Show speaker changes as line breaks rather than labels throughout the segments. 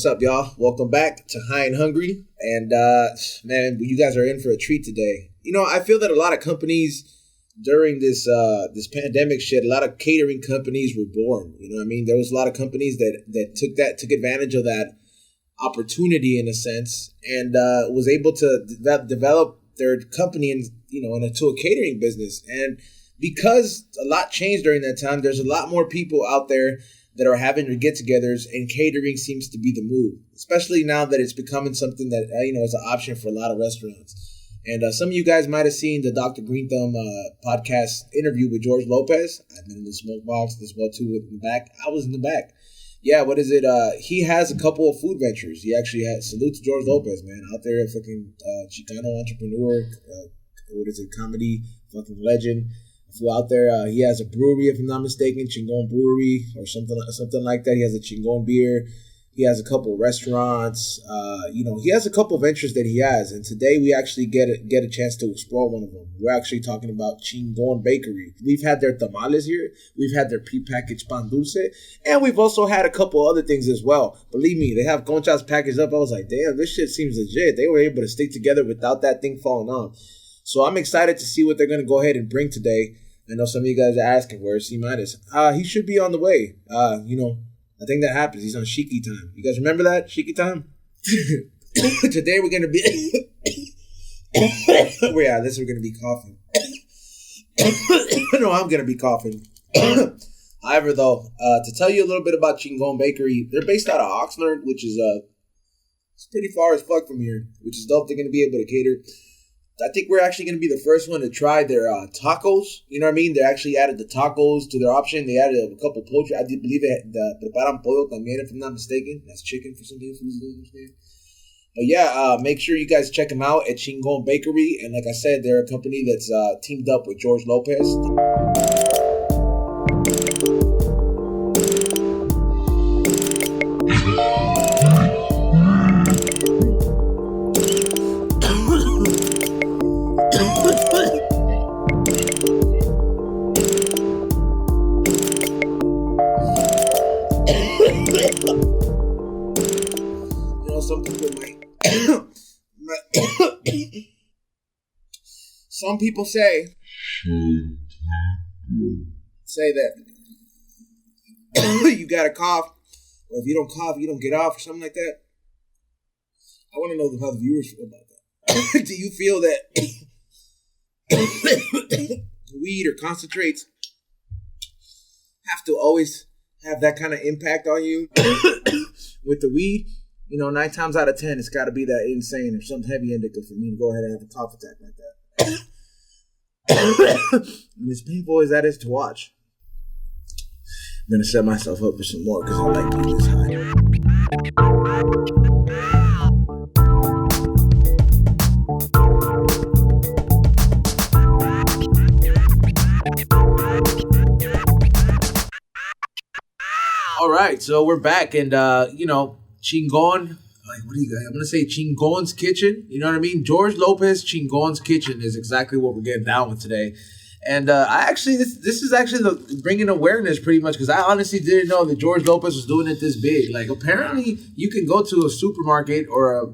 What's up, y'all? Welcome back to High and Hungry. And, man, you guys are in for a treat today. You know, I feel that a lot of companies during this pandemic shit, a lot of catering companies were born. You know what I mean? There was a lot of companies that took advantage of that opportunity in a sense and was able to develop their company into a catering business. And because a lot changed during that time, there's a lot more people out there that are having their get-togethers, and catering seems to be the move, especially now that it's becoming something that, is an option for a lot of restaurants. And some of you guys might have seen the Dr. Green Thumb podcast interview with George Lopez. I've been in the smoke box as well, too, in the back. I was in the back. Yeah, what is it? He has a couple of food ventures. He actually has, salute to George Lopez, man, out there, fucking Chicano entrepreneur, comedy, fucking legend. Flew out there. He has a brewery, if I'm not mistaken, Chingon Brewery or something like that. He has a Chingon beer. He has a couple of restaurants. He has a couple of ventures that he has. And today we actually get a chance to explore one of them. We're actually talking about Chingon Bakery. We've had their tamales here. We've had their prepackaged pan dulce. And we've also had a couple other things as well. Believe me, they have conchas packaged up. I was like, damn, this shit seems legit. They were able to stick together without that thing falling off. So I'm excited to see what they're going to go ahead and bring today. I know some of you guys are asking, where's C-Minus? He should be on the way. I think that happens. He's on Shiki time. You guys remember that? Shiki time? Today we're going to be... we're going to be coughing. No, I'm going to be coughing. However, though, to tell you a little bit about Chingon Bakery, they're based out of Oxnard, which is it's pretty far as fuck from here, which is dope. They're going to be able to cater. I think we're actually going to be the first one to try their tacos. You know what I mean? They actually added the tacos to their option. They added a couple poultry. I did believe it. The preparan pollo también, if I'm not mistaken. That's chicken for some people. But yeah, make sure you guys check them out at Chingon Bakery. And like I said, they're a company that's teamed up with George Lopez. Some people say that you gotta cough, or if you don't cough, you don't get off, or something like that. I want to know how the viewers feel about that. Do you feel that weed or concentrates have to always have that kind of impact on you with the weed? 9 times out of 10, it's got to be that insane or some heavy indica for me to go ahead and have a cough attack like that. And as painful as that is to watch, I'm going to set myself up for some more because I like being this high. All right, so we're back and, Chingon, what do you guys? I'm going to say Chingon's Kitchen. You know what I mean? George Lopez Chingon's Kitchen is exactly what we're getting down with today. And this is actually bringing awareness pretty much because I honestly didn't know that George Lopez was doing it this big. Like apparently you can go to a supermarket or a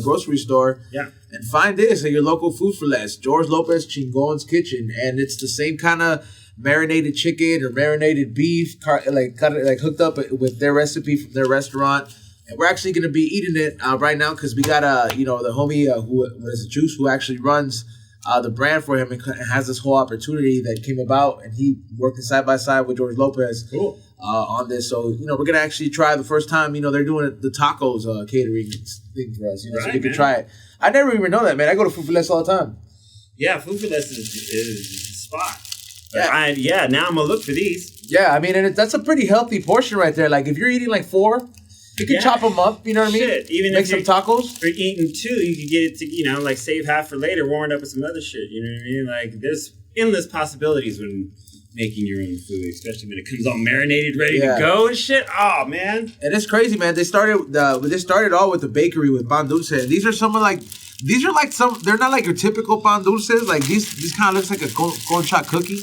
grocery store and find this at your local food for less. George Lopez Chingon's Kitchen. And it's the same kind of marinated chicken or marinated beef, hooked up with their recipe from their restaurant. And we're actually going to be eating it right now because we got the homie Juice who actually runs the brand for him and has this whole opportunity that came about, and he working side by side with George Lopez on this. So we're going to actually try the first time. They're doing the tacos catering thing for us. So we can try it. I never even know that, man. I go to Food for Less all the time.
Yeah, Food for Less is the spot. Yeah. Now I'm gonna look for these.
Yeah, I mean, and that's a pretty healthy portion right there. Like if you're eating like 4. You can chop them up, you know what I mean?
Even
make some tacos.
If you're eating 2, you can get it to, save half for later, warm it up with some other shit, you know what I mean? Like, there's endless possibilities when making your own food, especially when it comes all marinated, ready to go and shit. Oh, man.
And it's crazy, man. They started all with the bakery with pan dulce. And these are they're not like your typical pan dulces. Like, these kind of looks like a concha cookie.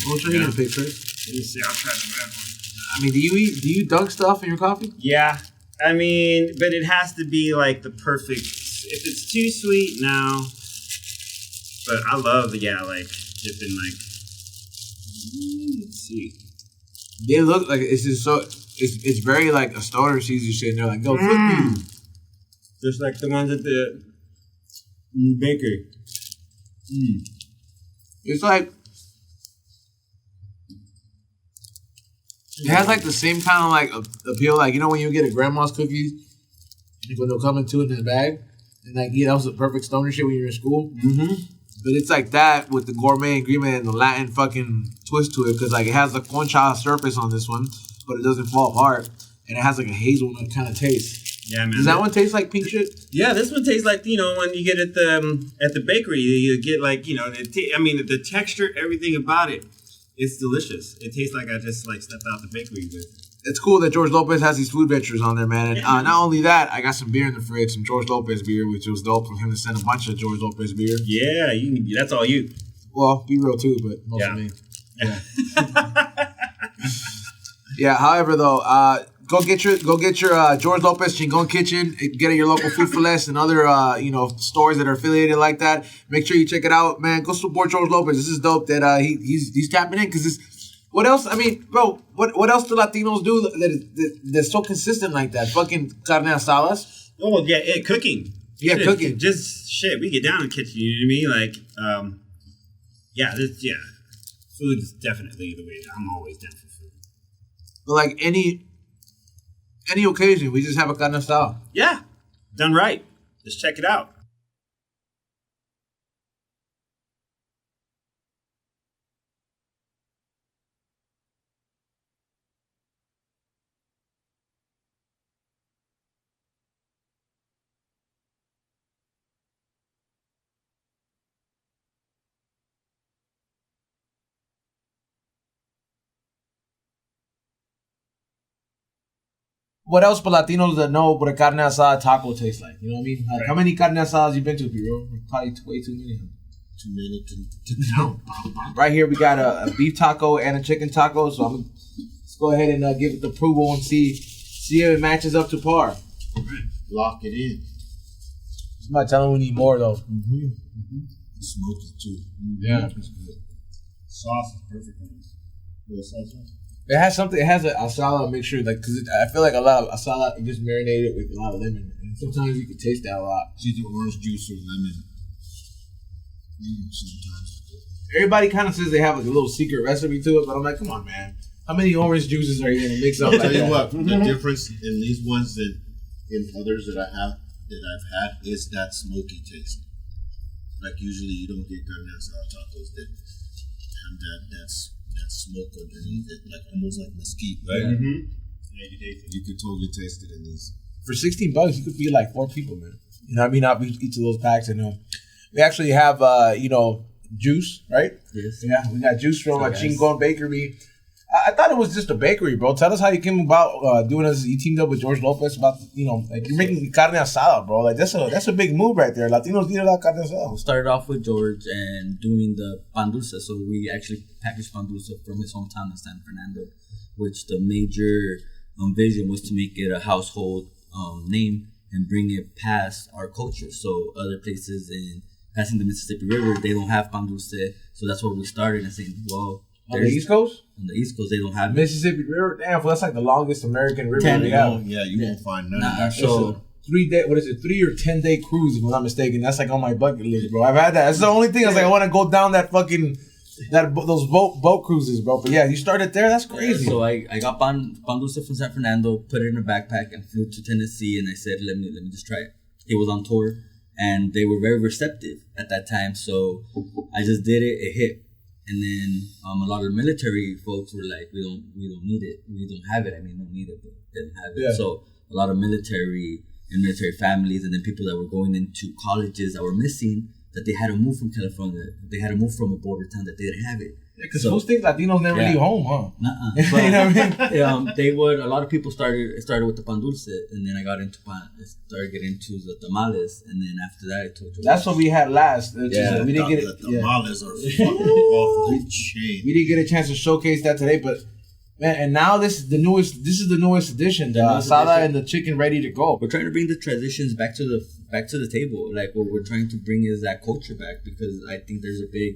I'll try to pay first.
Let me see. I'll try some bad ones.
I mean, do you dunk stuff in your coffee?
Yeah. I mean, but it has to be like the perfect. If it's too sweet, no. But I love, like dipping like. Let's see.
They look like it's just so. It's very like a stoner season shit. And they're like, go flip me.
Just like the ones at the bakery.
It's like it has like the same kind of like appeal, like when you get a grandma's cookies when they'll come in two in the bag, and like that was the perfect stoner shit when you're in school. But it's like that with the gourmet ingredient and the Latin fucking twist to it, because like it has the concha surface on this one, but it doesn't fall apart, and it has like a hazelnut kind of taste.
Yeah, man.
Does that one taste like pink shit?
Yeah, this one tastes like when you get at the bakery, you get like the texture, everything about it, it's delicious. It tastes like I just like stepped out the bakery with.
It's cool that George Lopez has these food ventures on there, man. And not only that, I got some beer in the fridge, some George Lopez beer, which was dope for him to send a bunch of George Lopez beer.
Yeah, that's all you.
Well, be real too, but mostly me. Yeah. Yeah. However, though, go get your George Lopez Chingon Kitchen. Get at your local Food for Less and other stores that are affiliated like that. Make sure you check it out, man. Go support George Lopez. This is dope that he's tapping in, because what else? I mean, bro, what else do Latinos do that's so consistent like that? Fucking carne asadas.
Oh yeah, cooking.
Yeah,
shit,
cooking.
Just shit. We get down in the kitchen. You know what I mean? Like, food is definitely the way. I'm always down for food.
But like any occasion, we just have a carne asada.
Yeah, done right. Just check it out.
What else for Latinos that know what a carne asada taco tastes like? You know what I mean? Like, right. How many carne asadas you been to, bro? Probably way too many.
Too many to count.
Right here, we got a beef taco and a chicken taco. So let's go ahead and give it the approval and see if it matches up to par.
Right. Lock it in.
Somebody tell him we need more though.
Smoky too.
Yeah.
It's good. Sauce is perfect. What sauce?
It has something. It has an asada mixture, like, because I feel like a lot of asada just marinated with a lot of lemon, and sometimes you can taste that a lot.
It's either orange juice or lemon. Sometimes.
Everybody kind of says they have like a little secret recipe to it, but I'm like, come on, man. How many orange juices are you gonna mix up?
I'll tell you what. The difference in these ones and in others that I've had is that smoky taste. Like usually you don't get carne asada tacos that have that smoke underneath it, like almost like mesquite, right?
Mm-hmm.
Yeah, you could totally taste it in these.
For $16, you could feed like 4 people, man. You know what I mean? I'll each of those packs, and we actually have juice, right?
Yes.
Yeah, we got juice from Chingon Bakery. I thought it was just a bakery, bro. Tell us how you came about doing this. You teamed up with George Lopez about, like you're making carne asada, bro. Like that's a big move right there. Latinos need a lot of carne asada.
We started off with George and doing the pan dulce. So we actually packaged pan dulce from his hometown in San Fernando, which the major vision was to make it a household name and bring it past our culture. So other places in passing the Mississippi River, they don't have pan dulce. So that's where we started and saying, well,
on the East Coast?
On the East Coast, they don't have
Mississippi River. Damn, well, that's like the longest American river we
have.
have.
Yeah, you won't find none.
Nah, so
3 or 10-day cruise, if I'm not mistaken. That's like on my bucket list, bro. I've had that. That's the only thing. I was like, I want to go down that fucking those boat cruises, bro. But yeah, you started there. That's crazy.
So I got pan dulce from San Fernando, put it in a backpack, and flew to Tennessee. And I said, let me just try it. He was on tour, and they were very receptive at that time. So I just did it. It hit. And then a lot of the military folks were like, we don't need it. We don't have it. I mean, don't need it, but they don't have it.
Yeah.
So a lot of military families, and then people that were going into colleges that were missing, that they had to move from California. They had to move from a border town that they didn't have it.
Yeah, because most things Latinos never leave home, huh?
Nuh-uh.
But, you know what I mean?
They would. A lot of people started with the pan dulce, and then I started getting into the tamales, and then after that, I told you.
That's what we had last. We didn't get it.
The tamales are fucking off the chain.
We didn't get a chance to showcase that today, but Man, and now this is the newest edition, the asada and the chicken ready to go.
We're trying to bring the traditions back to the table. Like what we're trying to bring is that culture back, because I think there's a big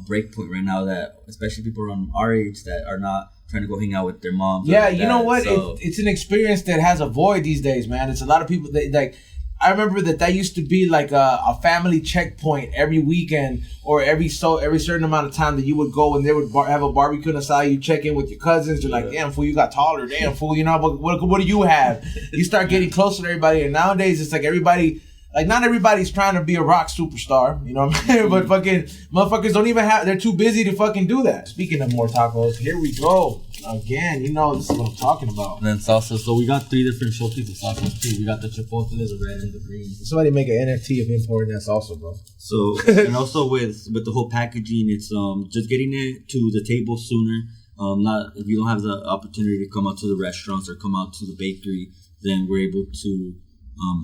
break point right now that especially people around our age that are not trying to go hang out with their moms.
Yeah, you know what? So, it's an experience that has a void these days, man. It's a lot of people that like. I remember that used to be like a family checkpoint every weekend or every certain amount of time that you would go and they would have a barbecue and aside. You check in with your cousins. You're like, damn fool, you got taller. Damn fool, you know. But what do you have? You start getting closer to everybody, and nowadays it's like everybody. Like, not everybody's trying to be a rock superstar, you know what I mean? But fucking motherfuckers don't even they're too busy to fucking do that. Speaking of more tacos, here we go. Again, you know, this is what I'm talking about.
And then salsa. So we got 3 different showcases of salsas too. We got the chipotle, the red, and the green.
Somebody make an NFT of importing that salsa, bro.
So, and also with the whole packaging, it's just getting it to the table sooner. Not if you don't have the opportunity to come out to the restaurants or come out to the bakery, then we're able to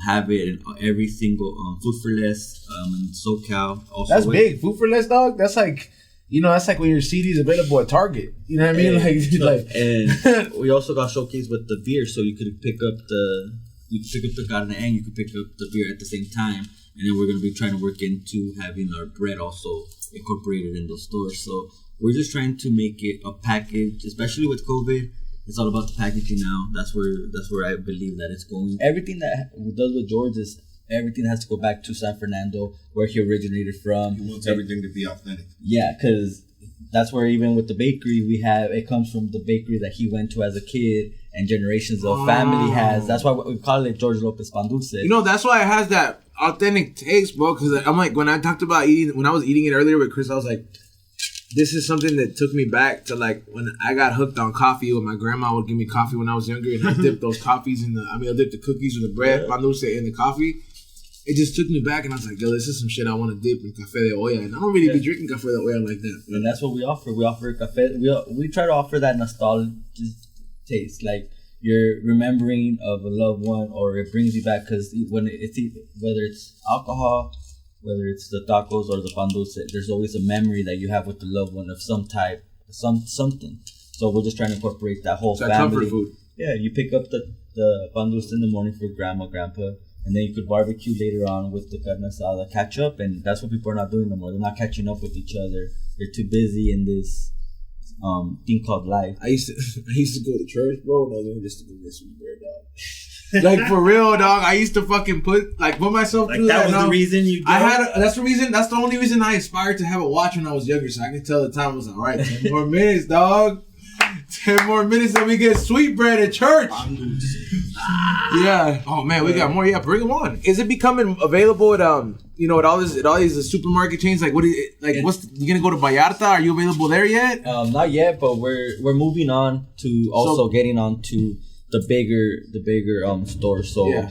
have it in every single Food for Less in SoCal. Also,
that's big. Food for Less, dog. That's like, you know, that's like when your CD is available at Target. You know what I mean?
And we also got showcased with the beer, so you could pick up the carne and you could pick up the beer at the same time. And then we're gonna be trying to work into having our bread also incorporated in those stores. So we're just trying to make it a package, especially with COVID. It's all about the packaging now. That's where I believe that it's going. Everything that does with George is everything has to go back to San Fernando, where he originated from.
He wants everything to be authentic.
Yeah, because that's where even with the bakery it comes from the bakery that he went to as a kid and generations of family has. That's why we call it George Lopez Pan Dulce.
You know, that's why it has that authentic taste, bro. Because I'm like, when I talked about when I was eating it earlier with Chris, I was like, this is something that took me back to like when I got hooked on coffee. When my grandma would give me coffee when I was younger, and I dipped those coffees I dipped the cookies or the bread, pan dulce, in the coffee. It just took me back, and I was like, yo, this is some shit I want to dip in café de olla. And I don't really be drinking café de olla like that.
And that's what we offer. We offer café. We try to offer that nostalgic taste, like you're remembering of a loved one, or it brings you back because when whether it's alcohol, whether it's the tacos or the pan dulce, there's always a memory that you have with the loved one of some type, something. So we're just trying to incorporate that whole family.
Comfort food.
Yeah, you pick up the pan dulce in the morning for grandma, grandpa, and then you could barbecue later on with the carne asada, catch up, and that's what people are not doing no more. They're not catching up with each other. They're too busy in this thing called life.
I used to go to church, bro. No, just to go get some bread, dog. Like, for real, dog. I used to fucking put myself
like
through
that.
That
Was the reason you?
That's the reason. That's the only reason I aspired to have a watch when I was younger, so I could tell the time. I was like, all right, 10 more minutes, dog. 10 more minutes, and we get sweet bread at church. Yeah. Oh man, we got more. Yeah, bring them on. Is it becoming available at at all these supermarket chains? Like, you gonna go to Vallarta? Are you available there yet?
Not yet, but we're moving on to also getting on to the bigger stores. So
yeah.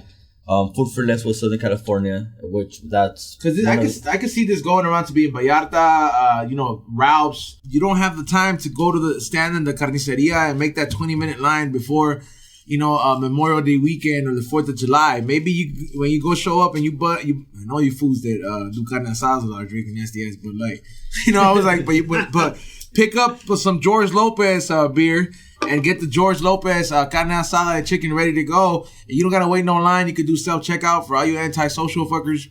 Food for Less was Southern California, which that's
because I could see this going around to be in Vallarta, Ralph's. You don't have the time to go to the stand in the carniceria and make that 20-minute line before, Memorial Day weekend or the 4th of July. Maybe when you go show up and I know you fools that do carne asadas are drinking nasty ass, but like, I was like, but pick up some George Lopez beer. And get the George Lopez carne asada and chicken ready to go. And you don't gotta wait no line. You could do self-checkout for all you antisocial fuckers.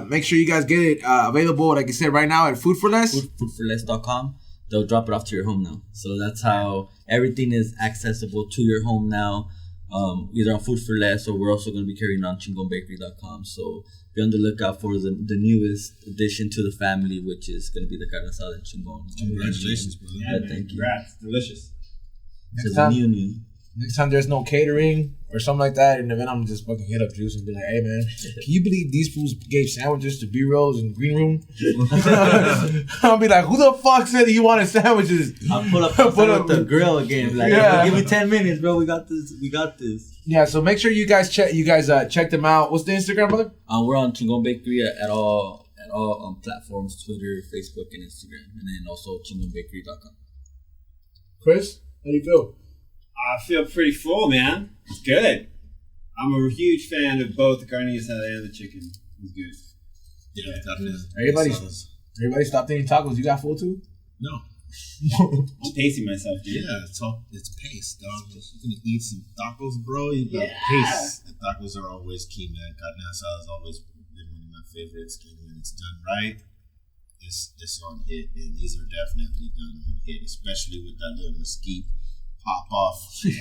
Make sure you guys get it available, like I said, right now at Food for Less.
Foodforless.com. They'll drop it off to your home now. So that's how everything is accessible to your home now. Either on Food for Less, or we're also going to be carrying on ChingonBakery.com. So be on the lookout for the newest addition to the family, which is going to be the carne asada and Chingon.
Congratulations, brother.
Yeah,
thank you.
Congrats. Delicious.
Next time there's no catering or something like that, and then I'm just fucking hit up Juice and be like, hey man, can you believe these fools gave sandwiches to B-Rolls in the green room? I'll be like, who the fuck said that you wanted sandwiches?
I'll pull up with the grill again. Like, give me 10 minutes, bro. We got this.
Yeah, so make sure you guys check them out. What's the Instagram, brother?
We're on Chingon Bakery at all platforms, Twitter, Facebook, and Instagram, and then also ChingonBakery.com.
Chris, how do you feel?
I feel pretty full, man. It's good. I'm a huge fan of both the carne asada and the chicken. It's good.
Yeah, definitely.
Everybody stopped eating tacos. You got full too?
No.
I'm pacing myself, dude.
Yeah, it's pace, dog. You're gonna eat some tacos, bro. You got pace. The tacos are always key, man. Carne asada has always been one of my favorites. When it's done right, it's on hit, and these are definitely done on hit, especially with that little mesquite pop off. Yeah,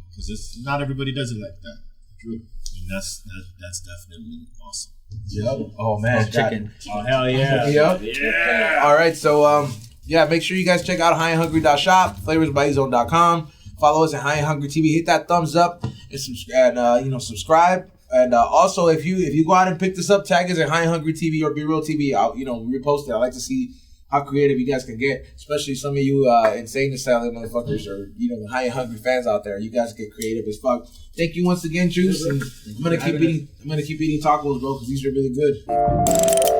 because it's not everybody does it like that. True, and that's definitely awesome.
Yep. Oh man,
chicken.
Oh hell yeah.
Yep.
Yeah.
All right, so make sure you guys check out highandhungry.shop, flavorsbyezone.com. Follow us at High and Hungry TV. Hit that thumbs up and subscribe. And also, if you go out and pick this up, tag us at High and Hungry TV or BREALTV. I'll repost it. I like to see how creative you guys can get, especially some of you insane asylum motherfuckers or the High and Hungry fans out there. You guys get creative as fuck. Thank you once again, Juice. And I'm gonna keep eating tacos, bro, because these are really good.